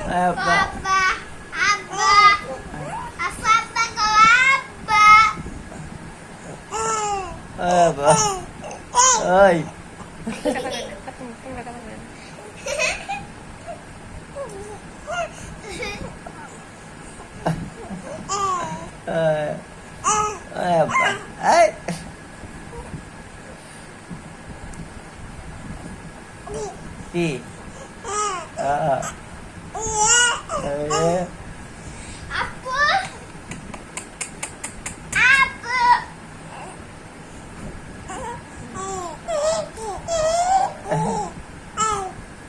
Abba. Papa, Abba, Papa ko Abba. Abba. Ay. Abba. Ay. Di. Ah. Apo, Apo.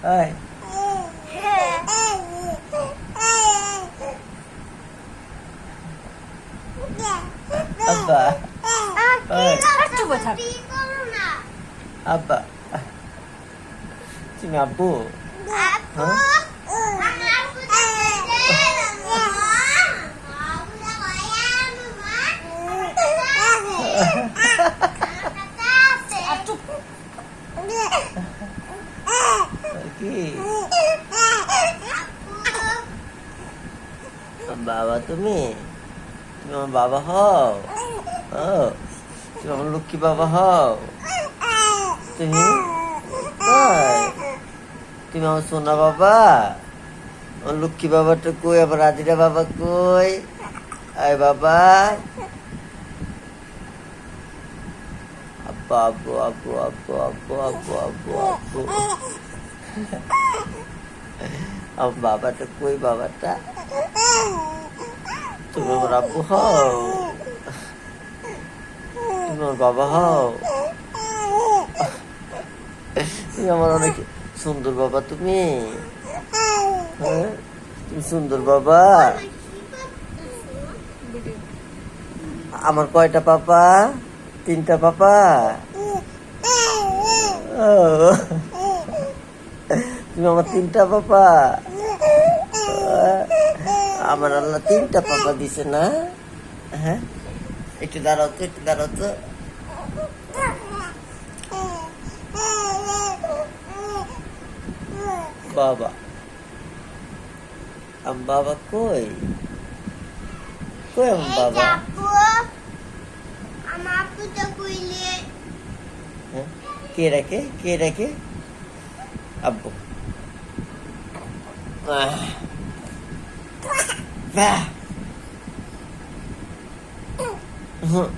Ay. Abba. Ay. Sabi ko na. Abba. Sino Abu? Apo. Huh? Ang apo na din. Apo na kaya, mama. Nakatase. Okay. Apo. Ang বাবা তুমি তুমি আমার বাবা হও ও তুমি আমার লক্ষ্মী বাবা হও তুমি তাই? তুমি আমার সোনা বাবা আমার লক্ষ্মী বাবাটা কই আবার রাজিরা বাবা কই আয় বাবা আব্বু আব্বু আব্বু আব্বু আব্বু আব্বু আব্বু আব্বু আমার বাবাটা কই বাবাটা তুমি আমার আব্বু হও তুমি আমার বাবা হও তুমি আমার অনেক সুন্দর বাবা তুমি হ্যাঁ তুমি সুন্দর বাবা আমার কয়টা পাপা তিনটা পাপা ও, তুমি আমার তিনটা পাপা আমার আল্লাহ তিনটা পাপা দিছে না হ্যাঁ একটু দাঁড়াও তো একটু দাঁড়াও তো বাবা আমার বাবা কই কই আমার বাবা Apo. Ama apo to kuili. হ্যাঁ? কে রাখে আব্বু বাহ হুম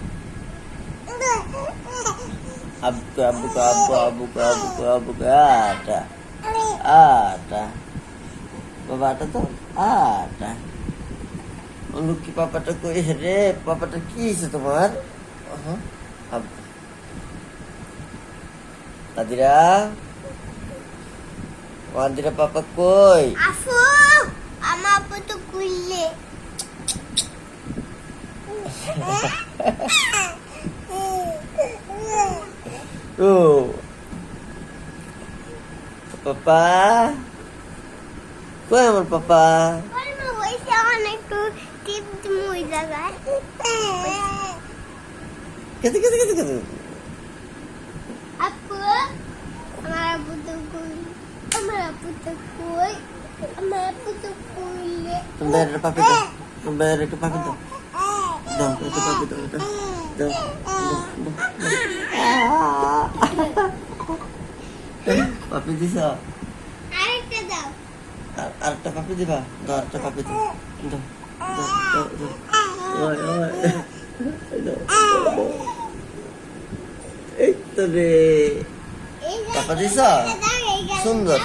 abu abu abu abu abu abu ada বাবা আটা তো আটা লক্ষ্মী পাপাটা কই রে পাপাটা কি হয়েছে তোমার আব্বু দাদিরা ওয়ান্দিরা পাপা কই Apo. Ama apo to kuili. ও পাপা কই আমার পাপা Wala mo wala ako nagtutip mo ilagay. কেতে কেতে কেতে কেতে Apo. Ama apo to kuili. Ama apo to kuili. Ama apo to kuili. তুমি বাইরে পাপি দাও তুমি বাইরে একটু পাপি দাও দাও একটু পাপি দাও দাও দাও পাপি দিছ Arekta daw. আরেকটা পাপি দিবা দাও আরেকটা পাপি দাও দাও দাও দাও দাও ওই ওই দাও এই তো রে পাপা দিছ সুন্দর